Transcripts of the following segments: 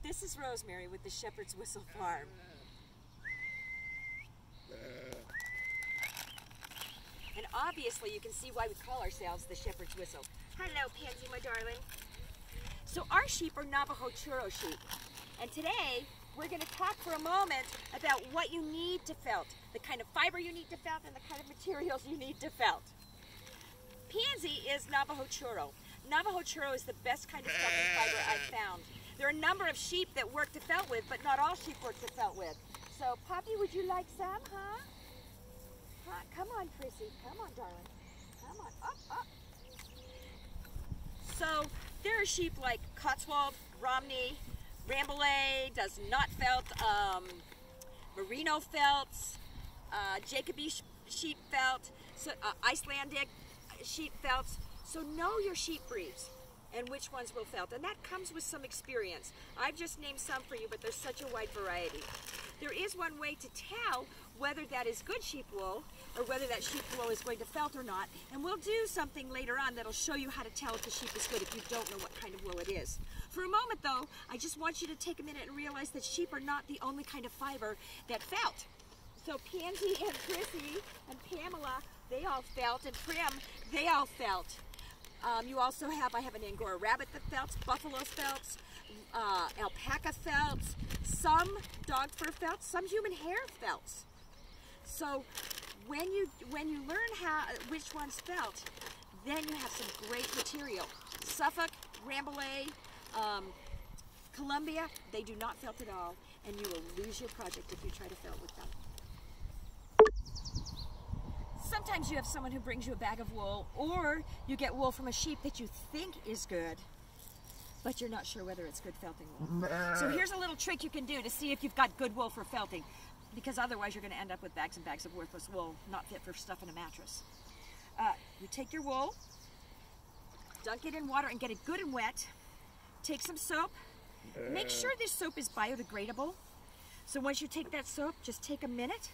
This is Rosemary with the Shepherd's Whistle Farm. And obviously you can see why we call ourselves the Shepherd's Whistle. Hello, Pansy, my darling. So our sheep are Navajo churro sheep. And today we're going to talk for a moment about what you need to felt, the kind of fiber you need to felt and the kind of materials you need to felt. Pansy is Navajo churro. Navajo churro is the best kind of felting fiber I've found. There are a number of sheep that work to felt with, but not all sheep work to felt with. So, Poppy, would you like some, huh? Come on, Chrissy. Come on, darling. Come on. Up, up. So, there are sheep like Cotswold, Romney, Rambouillet does not felt, Merino felts, Jacoby sheep felt, so, Icelandic sheep felts. So know your sheep breeds and which ones will felt, and that comes with some experience. I've just named some for you, but there's such a wide variety. There is one way to tell whether that is good sheep wool or whether that sheep wool is going to felt or not, and we'll do something later on that'll show you how to tell if the sheep is good if you don't know what kind of wool it is. For a moment though, I just want you to take a minute and realize that sheep are not the only kind of fiber that felt. So Pansy and Chrissy and Pamela, they all felt, and Prim, they all felt. You also have, I have an Angora rabbit that felts, buffalo felts, alpaca felts, some dog fur felts, some human hair felts. So when you learn which ones felt, then you have some great material. Suffolk, Rambouillet, Columbia, they do not felt at all, and you will lose your project if you try to felt with them. Sometimes you have someone who brings you a bag of wool, or you get wool from a sheep that you think is good, but you're not sure whether it's good felting wool. So here's a little trick you can do to see if you've got good wool for felting, because otherwise you're going to end up with bags and bags of worthless wool, not fit for stuff in a mattress. You take your wool, dunk it in water and get it good and wet. Take some soap. Make sure this soap is biodegradable. So once you take that soap, just take a minute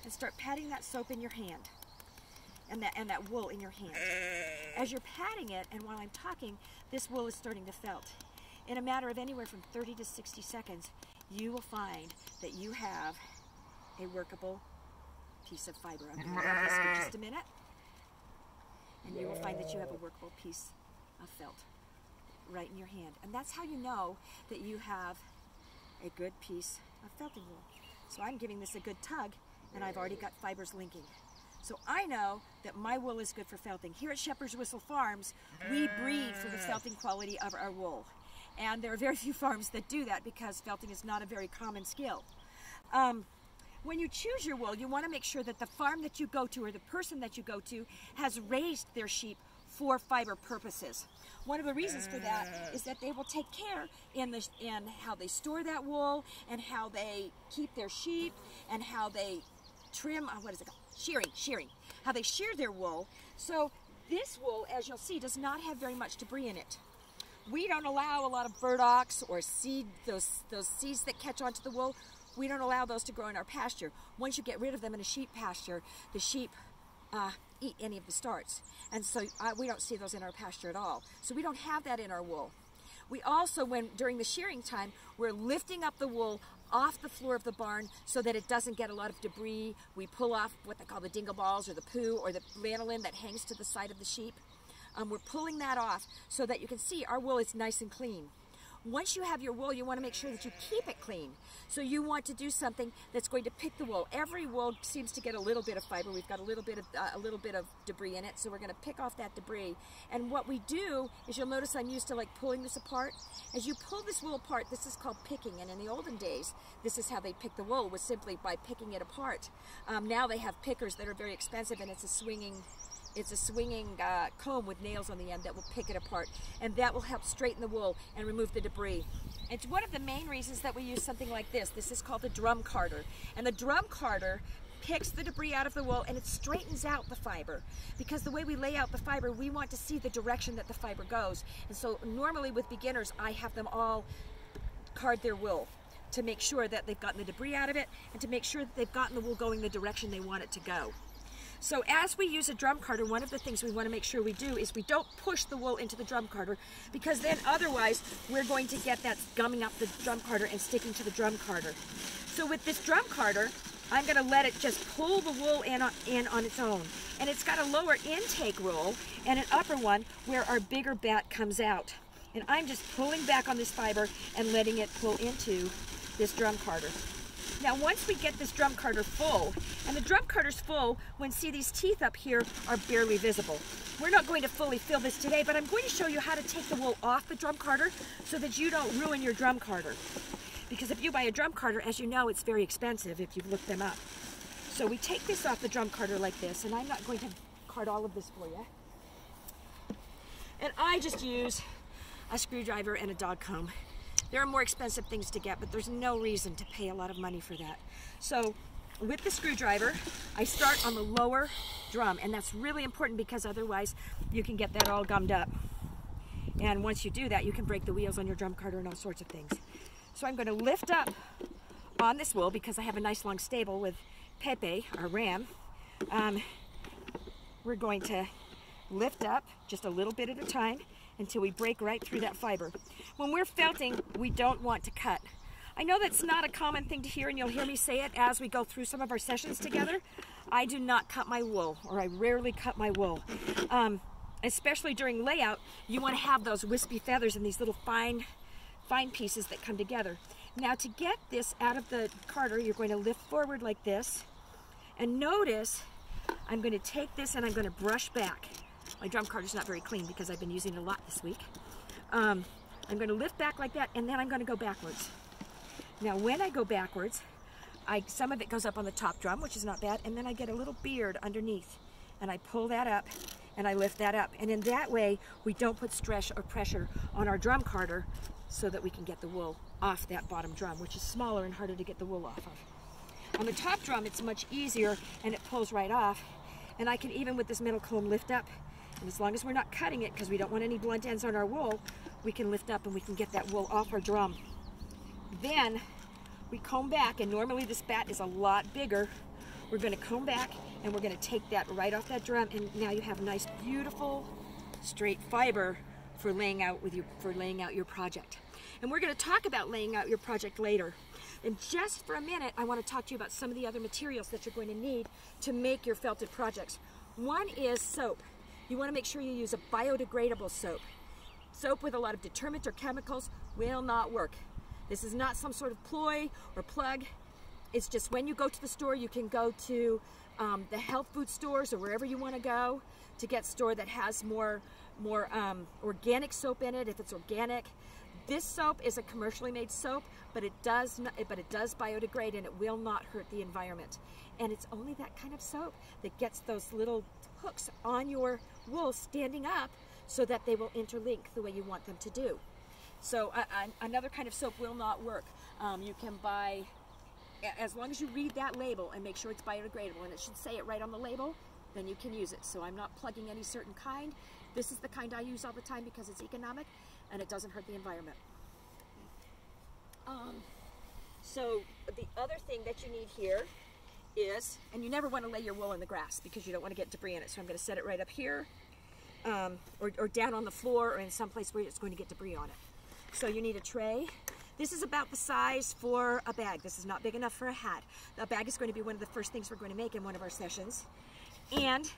and start patting that soap in your hand, and that wool in your hand. As you're patting it, and while I'm talking, this wool is starting to felt. In a matter of anywhere from 30 to 60 seconds, you will find that you have a workable piece of fiber. I'm going to let this for just a minute, and you will find that you have a workable piece of felt right in your hand. And that's how you know that you have a good piece of felting wool. So I'm giving this a good tug, and I've already got fibers linking. So I know that my wool is good for felting. Here at Shepherd's Whistle Farms, we breed for the felting quality of our wool. And there are very few farms that do that because felting is not a very common skill. When you choose your wool, you want to make sure that the farm that you go to or the person that you go to has raised their sheep for fiber purposes. One of the reasons for that is that they will take care in how they store that wool, and how they keep their sheep, and how they trim, what is it called? Shearing. How they shear their wool. So this wool, as you'll see, does not have very much debris in it. We don't allow a lot of burdocks or those seeds that catch onto the wool. We don't allow those to grow in our pasture. Once you get rid of them in a sheep pasture, the sheep eat any of the starts. And so we don't see those in our pasture at all. So we don't have that in our wool. We also, during the shearing time, we're lifting up the wool off the floor of the barn so that it doesn't get a lot of debris. We pull off what they call the dingle balls or the poo or the lanolin that hangs to the side of the sheep. We're pulling that off so that you can see our wool is nice and clean. Once you have your wool, you want to make sure that you keep it clean. So you want to do something that's going to pick the wool. Every wool seems to get a little bit of fiber. We've got a little bit of debris in it, so we're going to pick off that debris. And what we do is, you'll notice I'm used to like pulling this apart. As you pull this wool apart, this is called picking. And in the olden days, this is how they picked the wool, was simply by picking it apart. Now they have pickers that are very expensive, and it's a swinging comb with nails on the end that will pick it apart, and that will help straighten the wool and remove the debris. It's one of the main reasons that we use something like this. This is called a drum carder, and the drum carder picks the debris out of the wool, and it straightens out the fiber, because the way we lay out the fiber, we want to see the direction that the fiber goes. And so normally with beginners, I have them all card their wool to make sure that they've gotten the debris out of it, and to make sure that they've gotten the wool going the direction they want it to go. So as we use a drum carder, one of the things we want to make sure we do is we don't push the wool into the drum carder, because then otherwise we're going to get that gumming up the drum carder and sticking to the drum carder. So with this drum carder, I'm going to let it just pull the wool in on its own. And it's got a lower intake roll and an upper one where our bigger bat comes out. And I'm just pulling back on this fiber and letting it pull into this drum carder. Now once we get this drum carder full, and the drum carder's full when, see, these teeth up here are barely visible. We're not going to fully fill this today, but I'm going to show you how to take the wool off the drum carder so that you don't ruin your drum carder. Because if you buy a drum carder, as you know, it's very expensive if you've looked them up. So we take this off the drum carder like this, and I'm not going to card all of this for you. And I just use a screwdriver and a dog comb. There are more expensive things to get, but there's no reason to pay a lot of money for that. So with the screwdriver, I start on the lower drum, and that's really important because otherwise you can get that all gummed up. And once you do that, you can break the wheels on your drum carder and all sorts of things. So I'm going to lift up on this wool because I have a nice long stable with Pepe, our ram. We're going to lift up just a little bit at a time until we break right through that fiber. When we're felting, we don't want to cut. I know that's not a common thing to hear, and you'll hear me say it as we go through some of our sessions together. I do not cut my wool, or I rarely cut my wool. Especially during layout, you want to have those wispy feathers and these little fine pieces that come together. Now to get this out of the carder, you're going to lift forward like this, and notice I'm going to take this and I'm going to brush back. My drum carder's not very clean because I've been using it a lot this week. I'm going to lift back like that, and then I'm going to go backwards. Now when I go backwards, some of it goes up on the top drum, which is not bad, and then I get a little beard underneath, and I pull that up and I lift that up, and in that way we don't put stress or pressure on our drum carder so that we can get the wool off that bottom drum, which is smaller and harder to get the wool off of. On the top drum it's much easier and it pulls right off, and I can even with this metal comb lift up, and as long as we're not cutting it because we don't want any blunt ends on our wool, we can lift up and we can get that wool off our drum. Then we comb back, and normally this bat is a lot bigger. We're going to comb back and we're going to take that right off that drum, and now you have nice beautiful straight fiber for laying out your project. And we're going to talk about laying out your project later. And just for a minute, I want to talk to you about some of the other materials that you're going to need to make your felted projects. One is soap. You want to make sure you use a biodegradable soap. Soap with a lot of detergent or chemicals will not work. This is not some sort of ploy or plug. It's just when you go to the store, you can go to the health food stores or wherever you want to go to get store that has more organic soap in it, if it's organic. This soap is a commercially made soap, but it does biodegrade, and it will not hurt the environment. And it's only that kind of soap that gets those little hooks on your wool standing up so that they will interlink the way you want them to do. So another kind of soap will not work. You can buy, as long as you read that label and make sure it's biodegradable, and it should say it right on the label, then you can use it. So I'm not plugging any certain kind. This is the kind I use all the time because it's economic and it doesn't hurt the environment. So the other thing that you need here is, and you never want to lay your wool in the grass because you don't want to get debris in it. So I'm going to set it right up here, or down on the floor, or in some place where it's going to get debris on it. So you need a tray. This is about the size for a bag. This is not big enough for a hat. The bag is going to be one of the first things we're going to make in one of our sessions. And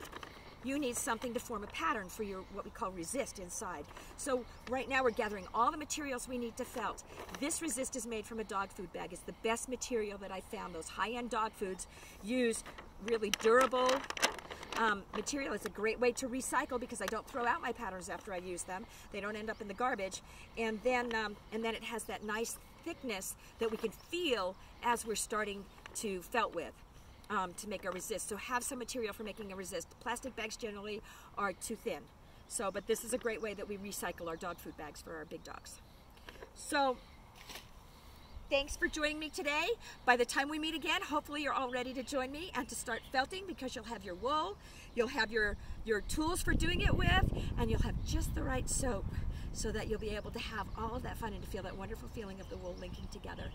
you need something to form a pattern for your, what we call resist inside. So right now we're gathering all the materials we need to felt. This resist is made from a dog food bag. It's the best material that I found. Those high-end dog foods use really durable material. It's a great way to recycle because I don't throw out my patterns after I use them. They don't end up in the garbage. And then it has that nice thickness that we can feel as we're starting to felt with. To make a resist. So have some material for making a resist. Plastic bags generally are too thin. So, but this is a great way that we recycle our dog food bags for our big dogs. So, thanks for joining me today. By the time we meet again, hopefully you're all ready to join me and to start felting, because you'll have your wool, you'll have your tools for doing it with, and you'll have just the right soap so that you'll be able to have all of that fun and to feel that wonderful feeling of the wool linking together.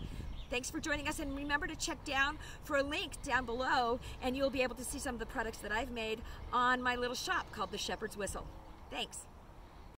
Thanks for joining us, and remember to check down for a link down below, and you'll be able to see some of the products that I've made on my little shop called The Shepherd's Whistle. Thanks.